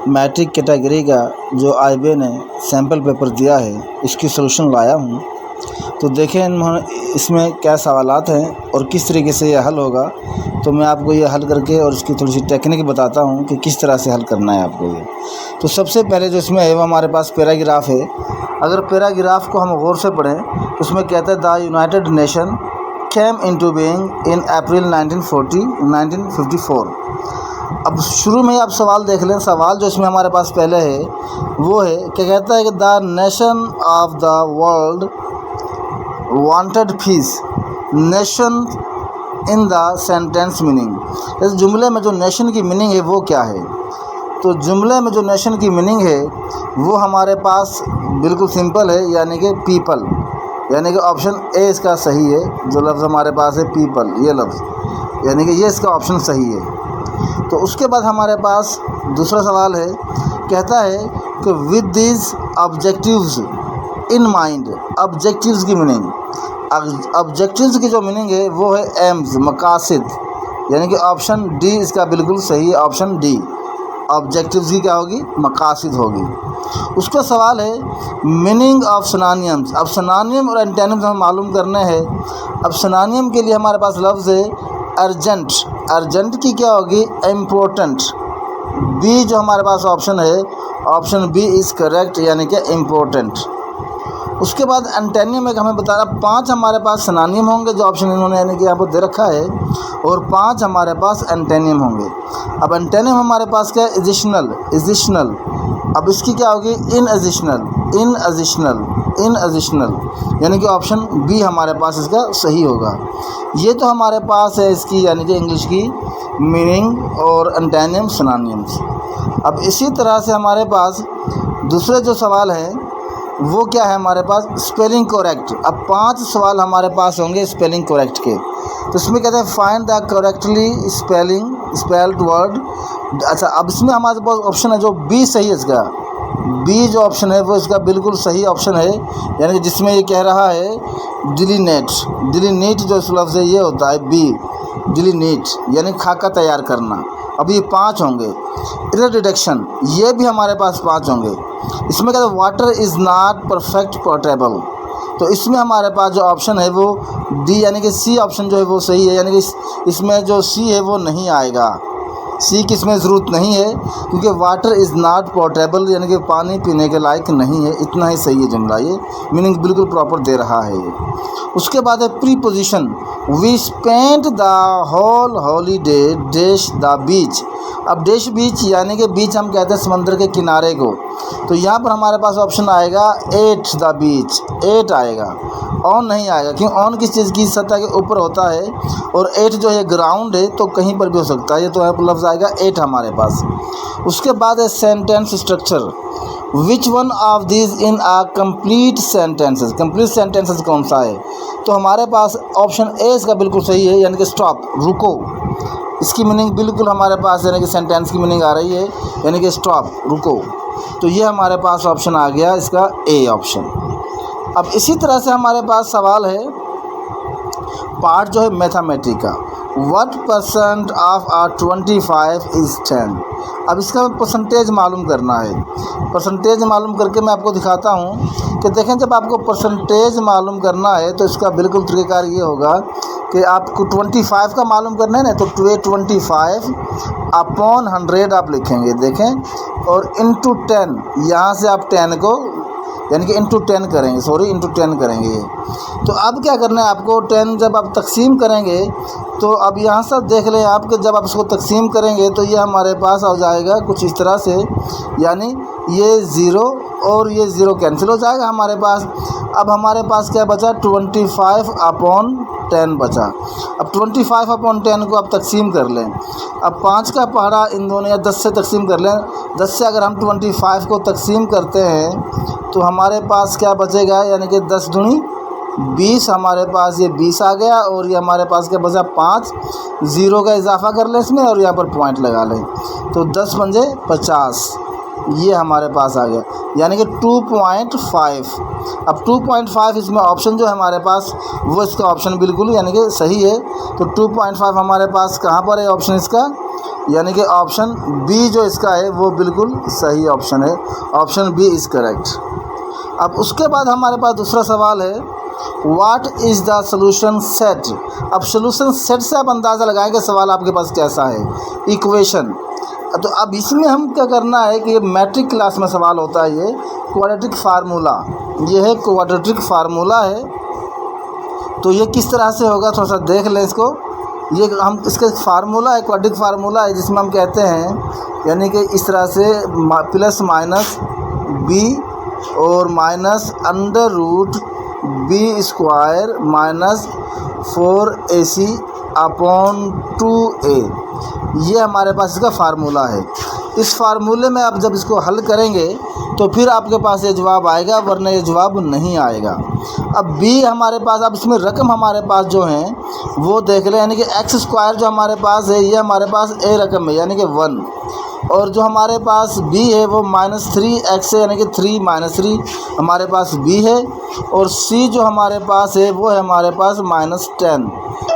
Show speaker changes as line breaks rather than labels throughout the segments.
Matric category का जो IBA ने सैम्पल पेपर दिया है, इसकी सलूशन लाया हूँ। तो देखें इसमें क्या सवालात हैं और किस तरीके से ये हल होगा। तो मैं आपको ये हल करके और इसकी थोड़ी सी टेक्निक बताता हूँ कि किस तरह से हल करना है आपको ये। तो सबसे पहले जो इसमें है वो हमारे पास पैराग्राफ है। अगर पैराग्राफ को हम गौर से पढ़ें तो उसमें कहता है the United Nation came into being in April 1954। अब शुरू में ही आप सवाल देख लें। सवाल जो इसमें हमारे पास पहले है वो है क्या कहता है कि the nation of the world wanted peace. Nation in the sentence meaning. इस जुमले में जो नेशन की मीनिंग है वो क्या है। तो जुमले में जो नेशन की मीनिंग है वो हमारे पास बिल्कुल सिंपल है, यानी कि पीपल, यानी कि ऑप्शन ए इसका सही है। जो लफ्ज़ हमारे पास है पीपल, ये लफ्ज़, यानी कि ये इसका ऑप्शन सही है। तो उसके बाद हमारे पास दूसरा सवाल है, कहता है कि with this objectives in mind. Objectives की मीनिंग, ऑब्जेक्टिव्स की जो मीनिंग है वो है एम्स, मकासिद, यानी कि ऑप्शन डी इसका बिल्कुल सही है। ऑप्शन डी ऑब्जेक्टिव्स की क्या होगी, मकासिद होगी। उसका सवाल है मीनिंग ऑफ सिनोनिम्स। अब सिनोनिम और एंटोनिम्स हमें मालूम करने हैं। अब सिनोनिम के लिए हमारे पास लफ्ज़ है अर्जेंट। अर्जेंट की क्या होगी, इम्पोर्टेंट। बी जो हमारे पास ऑप्शन है, ऑप्शन बी इज़ करेक्ट, यानी कि इम्पोर्टेंट। उसके बाद एंटोनिम एक हमें बता रहा, 5 हमारे पास सिनोनिम होंगे जो ऑप्शन इन्होंने यानी कि यहाँ पर दे रखा है, और 5 हमारे पास एंटोनिम होंगे। अब एंटोनिम हमारे पास क्या है, एडिशनल, एडिशनल। अब इसकी क्या होगी, in additional, in additional, in additional, यानी कि ऑप्शन बी हमारे पास इसका सही होगा। ये तो हमारे पास है इसकी यानी कि इंग्लिश की मीनिंग और एंटोनिम, सिनोनिम्स। अब इसी तरह से हमारे पास दूसरे जो सवाल हैं वो क्या है हमारे पास, स्पेलिंग करेक्ट। अब 5 सवाल हमारे पास होंगे स्पेलिंग करेक्ट के। तो इसमें कहते हैं find the correctly spelled word. अच्छा, अब इसमें हमारे पास ऑप्शन है जो बी सही है इसका। बी जो ऑप्शन है वो इसका बिल्कुल सही ऑप्शन है, यानी कि जिसमें ये कह रहा है डिलीनेट। डिलीनेट जो इस लफ्ज़ है ये होता है बी, डिलीनेट, यानी खाका तैयार करना। अब ये 5 होंगे। इधर डिडक्शन, ये भी हमारे पास 5 होंगे। इसमें कहते हैं water is not perfect portable. तो इसमें हमारे पास जो ऑप्शन है वो डी, यानी कि सी ऑप्शन जो है वो सही है, यानी कि इसमें जो सी है वो नहीं आएगा। सी की इसमें ज़रूरत नहीं है क्योंकि वाटर इज़ नॉट पोर्टेबल, यानी कि पानी पीने के लायक नहीं है। इतना ही सही है जुमला, ये मीनिंग बिल्कुल प्रॉपर दे रहा है ये। उसके बाद है preposition, we spent the whole holiday dash the beach. अब डैश बीच यानी कि बीच हम कहते हैं समंदर के किनारे को। तो यहाँ पर हमारे पास ऑप्शन आएगा एट द बीच, एट आएगा, ऑन नहीं आएगा, क्योंकि ऑन किस चीज़ की सतह के ऊपर होता है और एट जो है ग्राउंड है, तो कहीं पर भी हो सकता है। ये तो यहाँ पर लफ्ज़ आएगा एट हमारे पास। उसके बाद है sentence structure, which one of these in a complete sentences. Complete sentences कौन सा है, तो हमारे पास ऑप्शन ए इसका बिल्कुल सही है, यानी कि स्टॉप, रुको। इसकी मीनिंग बिल्कुल हमारे पास यानी कि सेंटेंस की मीनिंग आ रही है, यानी कि स्टॉप, रुको। तो ये हमारे पास ऑप्शन आ गया इसका ए ऑप्शन। अब इसी तरह से हमारे पास सवाल है पार्ट जो है मैथमेटिक का, व्हाट परसेंट ऑफ 25 इज़ 10। अब इसका परसेंटेज मालूम करना है। परसेंटेज मालूम करके मैं आपको दिखाता हूँ कि देखें, जब आपको परसेंटेज मालूम करना है तो इसका बिल्कुल तरीक़ाकार ये होगा कि आपको 25 का मालूम करना है ना, तो 25 अपॉन 100 आप लिखेंगे, देखें, और इंटू 10, यहाँ से आप 10 को यानी कि इंटू 10 करेंगे, इंटू 10 करेंगे ये। तो अब क्या करना है आपको, 10 जब आप तकसीम करेंगे तो अब यहाँ से देख लें आप कि जब आप इसको तकसीम करेंगे तो ये हमारे पास आ जाएगा कुछ इस तरह से, यानी ये 0 और ये 0 कैंसिल हो जाएगा हमारे पास। अब हमारे पास क्या बचा, 25 अपॉन 10 बचा। अब 25 अपॉन 10 को आप तकसीम कर लें। अब 5 का पहाड़ा इन दोनों या 10 से तकसीम कर लें। 10 से अगर हम 25 को तकसीम करते हैं तो हमारे पास क्या बचेगा, यानी कि 10 दूनी 20 हमारे पास ये 20 आ गया, और ये हमारे पास क्या बचा 5, 0 का इजाफा कर लें इसमें और यहाँ पर पॉइंट लगा लें, तो 10 पंजे 50, ये हमारे पास आ गया, यानी कि 2.5। अब 2.5 इसमें ऑप्शन जो है हमारे पास वो इसका ऑप्शन बिल्कुल यानी कि सही है। तो 2.5 हमारे पास कहाँ पर है ऑप्शन इसका, यानी कि ऑप्शन बी जो इसका है वो बिल्कुल सही ऑप्शन है, ऑप्शन बी इज़ करेक्ट। अब उसके बाद हमारे पास दूसरा सवाल है, what is the solution set. अब सोल्यूशन सेट से आप अंदाज़ा लगाएंगे सवाल आपके पास कैसा है, इक्वेशन। तो अब इसमें हम क्या करना है कि ये मैट्रिक क्लास में सवाल होता है, ये क्वाड्रेटिक फार्मूला, ये है क्वाड्रेटिक फार्मूला है। तो ये किस तरह से होगा थोड़ा सा देख लें इसको। ये हम इसका फार्मूला है, क्वाड्रेटिक फार्मूला है, जिसमें हम कहते हैं यानी कि इस तरह से प्लस माइनस बी और minus under root b square minus 4ac upon 2a, ये हमारे पास इसका फार्मूला है। इस फार्मूले में आप जब इसको हल करेंगे तो फिर आपके पास ये जवाब आएगा, वरना ये जवाब नहीं आएगा। अब b हमारे पास, अब इसमें रकम हमारे पास जो हैं वो देख लें, यानी कि एक्स स्क्वायर जो हमारे पास है ये हमारे पास a रकम है यानी कि 1, और जो हमारे पास b है वो -3x है यानी कि 3 -3 हमारे पास b है, और c जो हमारे पास है वो है हमारे पास -10,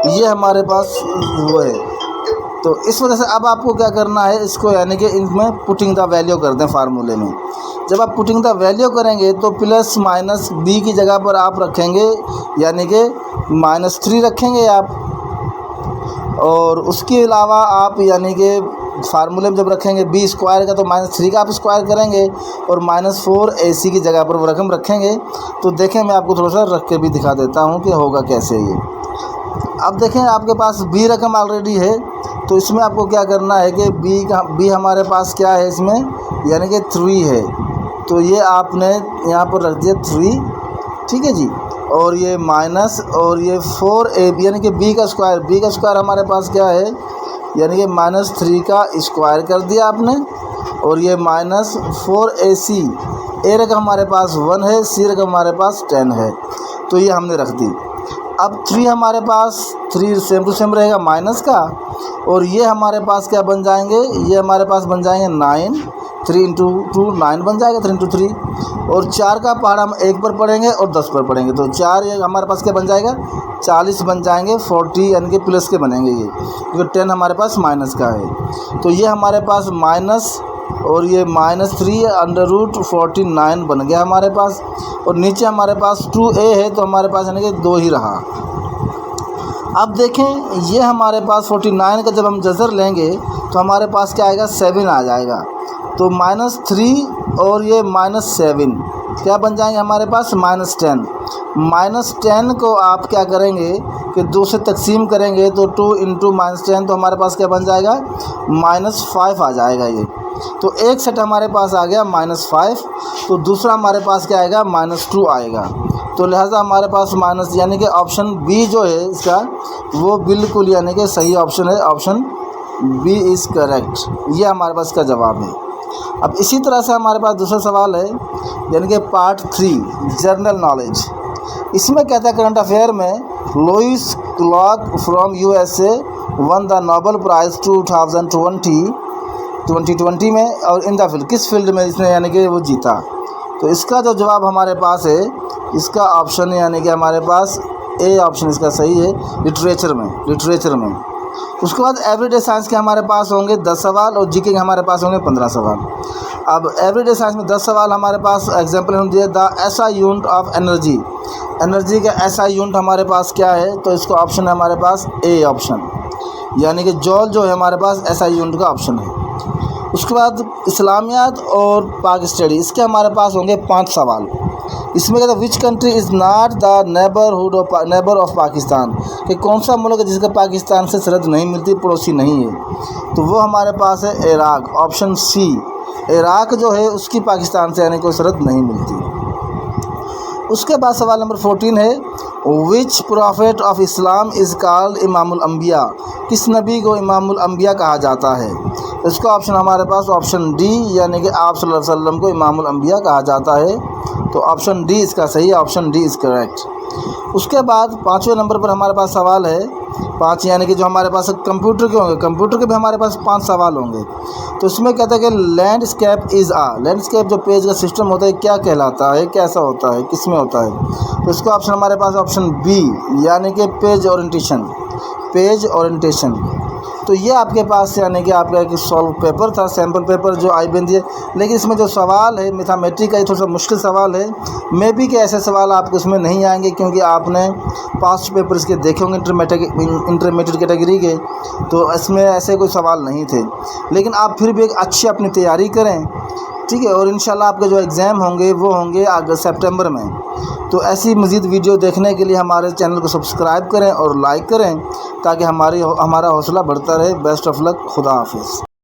ये हमारे पास वो है। तो इस वजह से अब आपको क्या करना है, इसको यानी कि इनमें पुटिंग द वैल्यू कर दें फार्मूले में। जब आप पुटिंग द वैल्यू करेंगे तो प्लस माइनस b की जगह पर आप रखेंगे यानी कि -3 रखेंगे आप, और उसके अलावा आप यानी कि फार्मूले में जब रखेंगे b स्क्वायर का तो -3 का आप स्क्वायर करेंगे, और -4ac की जगह पर वो रकम रखेंगे। तो देखें मैं आपको थोड़ा सा रख के भी दिखा देता हूँ कि होगा कैसे ये। अब देखें आपके पास b रकम ऑलरेडी है, तो इसमें आपको क्या करना है कि b हमारे पास क्या है इसमें, यानी कि 3 है, तो ये आपने यहाँ पर रख दिया 3, ठीक है जी। और ये माइनस और ये 4a यानी कि b का स्क्वायर हमारे पास क्या है, यानी कि -3 का स्क्वायर कर दिया आपने, और ये -4ac, a रकम हमारे पास 1 है, c रकम हमारे पास 10 है, तो ये हमने रख दी। अब 3 हमारे पास 3 सेम टू सेम रहेगा माइनस का, और ये हमारे पास क्या बन जाएंगे, ये हमारे पास बन जाएंगे 9, 3 इंटू 2 9 बन जाएगा, 3 इंटू 3, और 4 का पहाड़ हम 1 पर पढ़ेंगे और 10 पर पढ़ेंगे, तो 4 ये हमारे पास क्या बन जाएगा 40 बन जाएंगे, 40 यानी कि प्लस के बनेंगे ये, क्योंकि 10 हमारे पास माइनस का है। तो ये हमारे पास माइनस और ये -3 अंडर रूट 49 बन गया हमारे पास, और नीचे हमारे पास 2a है, तो हमारे पास यानी कि 2 ही रहा। अब देखें ये हमारे पास 49 का जब हम जज़र लेंगे तो हमारे पास क्या आएगा 7 आ जाएगा, तो -3 और ये -7 क्या बन जाएंगे हमारे पास -10। -10 को आप क्या करेंगे कि 2 से तकसीम करेंगे तो 2 इंटू -10, तो हमारे पास क्या बन जाएगा -5 आ जाएगा ये। तो एक सेट हमारे पास आ गया -5, तो दूसरा हमारे पास क्या आएगा -2 आएगा। तो लिहाजा हमारे पास माइनस यानी कि ऑप्शन बी जो है इसका वो बिल्कुल यानी कि सही ऑप्शन है, ऑप्शन बी इज़ करेक्ट, ये हमारे पास का जवाब है। अब इसी तरह से हमारे पास दूसरा सवाल है यानी कि पार्ट 3 जनरल नॉलेज। इसमें कहता है करंट अफेयर में Louise Gluck from USA won the Nobel prize 2020 में, और इन द फील्ड किस फील्ड में इसने यानी कि वो जीता। तो इसका जो जवाब हमारे पास है इसका ऑप्शन यानी कि हमारे पास ए ऑप्शन इसका सही है, लिटरेचर में। उसके बाद एवरीडे साइंस के हमारे पास होंगे 10 सवाल और जीके के हमारे पास होंगे 15 सवाल। अब एवरीडे साइंस में 10 सवाल हमारे पास एग्जाम्पल हम दिए, the SI unit of energy का एसआई यूनिट हमारे पास क्या है, तो इसका ऑप्शन है हमारे पास ए ऑप्शन, यानी कि जॉल जो है हमारे पास एसआई यूनिट का ऑप्शन है। उसके बाद इस्लामियात और पाक स्टडी, इसके हमारे पास होंगे 5 सवाल। इसमें कहते हैं which country is not the neighbour of Pakistan, कि कौन सा मुल्क है जिसका पाकिस्तान से सरहद नहीं मिलती, पड़ोसी नहीं है, तो वो हमारे पास है इराक, ऑप्शन सी। इराक जो है उसकी पाकिस्तान से यानी कोई सरहद नहीं मिलती। उसके बाद सवाल नंबर 14 है which prophet of Islam is called इमामुल अंबिया, किस नबी को इमामुल अंबिया कहा जाता है। इसका ऑप्शन हमारे पास ऑप्शन डी, यानी कि आप सल्लल्लाहु अलैहि वसल्लम को इमामुल अंबिया कहा जाता है, तो ऑप्शन डी इसका सही है, ऑप्शन डी इज़ करेक्ट। उसके बाद 5वें नंबर पर हमारे पास सवाल है 5, यानी कि जो हमारे पास कंप्यूटर के होंगे, कंप्यूटर के भी हमारे पास 5 सवाल होंगे। तो इसमें कहता है कि लैंडस्केप लैंडस्केप जो पेज का सिस्टम होता है क्या कहलाता है, कैसा होता है, किस में होता है। तो इसका ऑप्शन हमारे पास ऑप्शन बी, यानी कि पेज ओरिएंटेशन। तो ये आपके पास यानी कि आपका एक सॉल्व पेपर था, सैम्पल पेपर जो IBN दिए। लेकिन इसमें जो सवाल है मैथमेटिक्स का, ये थोड़ा सा मुश्किल सवाल है। मे बी कि ऐसे सवाल आपको इसमें नहीं आएंगे, क्योंकि आपने पास्ट पेपर इसके देखे होंगे इंटरमीडिएट कैटेगरी के, तो इसमें ऐसे कोई सवाल नहीं थे। लेकिन आप फिर भी एक अच्छी अपनी तैयारी करें, ठीक है। और इंशाल्लाह आपके जो एग्ज़ाम होंगे वो होंगे अगस्त सितंबर में। तो ऐसी मज़ीद वीडियो देखने के लिए हमारे चैनल को सब्सक्राइब करें और लाइक करें, ताकि हमारा हौसला बढ़ता रहे। Best of luck. खुदा हाफिज़।